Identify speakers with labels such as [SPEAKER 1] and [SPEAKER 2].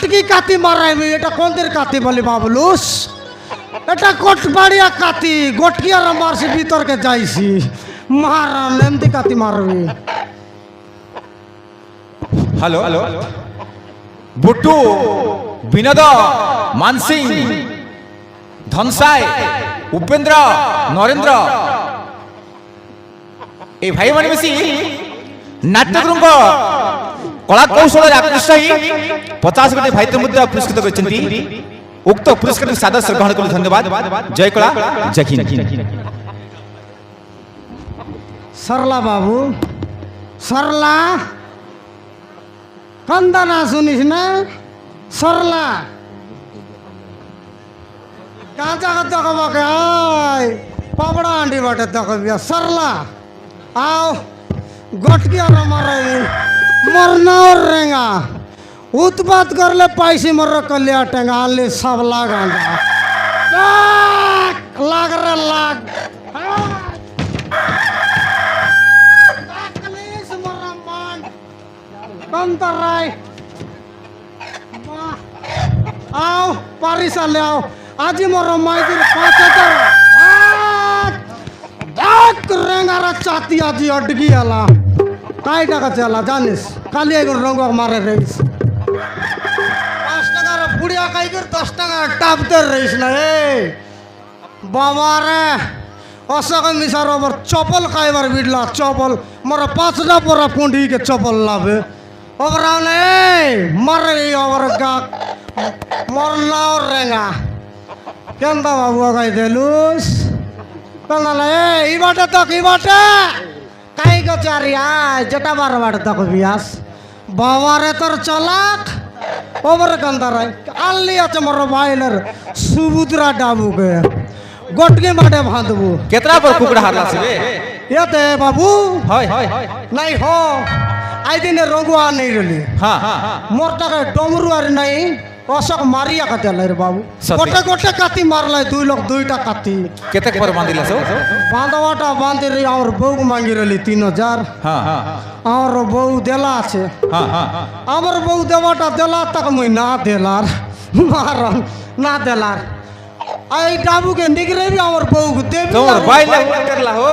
[SPEAKER 1] গটকি কাতি মারাইবি এটা কোনদের কাতি বলি বাবলুস এটা কোটবাড়িয়া কাতি গটকি আর মারছি ভিতরকে যাইছি মারান এমতি কাতি মারবি
[SPEAKER 2] হ্যালো বুট্টু বিনোদ মানসিং ধনসাই উপেন্দ্র নরেন্দ্র এই ভাই মানে বেশি নাট্যগুরুঙ্গ কলা কৌশলের আকৃষ্ট হই 50 কোটি ভাইত্র মুদ্রা পুরস্কৃত করেছেন উক্ত পুরস্কার সাদর গ্রহণ করলে ধন্যবাদ জয় কলা জয় হিন্দ
[SPEAKER 1] सरला बाबू सरला कंदा ना सुनिस ना सरला गांजा का दखबा के आय पापड़ा आंडी बाटे दखबिया सरला आओ गटकी और मारे मरना और रेंगा उत्पात कर ले पैसे मर कलिया टेंगा ले सब लागांगा लाग रे लाग Kontarai, आओ पारिस ले आओ आज मोरो माइदिर 5000 डाक रेंगारा चाती आज अडगी आला काय टाका चला जानिस काली एगो रंग मारे रहिस 5 টাকা रे बुढ़िया काई कर 10 টাকা टापते रहिस ना ए बाबा रे असक मिसार ओवर चपल खाइबार बिडला चपल मोरा 5टा पोरा पुंडी के चपल लावे ओबराने मरे ओवर गा मरना और रेंगा केंदा बाबू गाय देलुस कनाला ए ई बाटे तक ई बाटे काई गो चारिया जटा बार बाटे तक बियास बाबा रे तोर चलाक ओवर कंदा रे आल्ली আছে मोर बाइलर सुबुद्रा डाबू के गोटके बाटे भांदबू
[SPEAKER 2] केतरा पर कुकड़ा हारला से
[SPEAKER 1] एते बाबू
[SPEAKER 2] हाय
[SPEAKER 1] नहीं हो आई दिन रंगुआ नहीं रली
[SPEAKER 2] हां
[SPEAKER 1] मोर तक डमरू आर नहीं अशोक मारिया का चल रे बाबू गोटे गोटे काती मारला दुई लोग दुईटा काती
[SPEAKER 2] केतक पर बांधिला सो
[SPEAKER 1] बांधवाटा बांधि रही और बहू मांगी रही 3000
[SPEAKER 2] हां
[SPEAKER 1] और बहू देला আছে
[SPEAKER 2] हां
[SPEAKER 1] আমার বউ দেওয়াটা দেলা तक মুই না দেলার মারন না দেলার এই ডাবুকে নিগরে আমার বউ দেবি
[SPEAKER 2] তোমার বাইলে করলা हो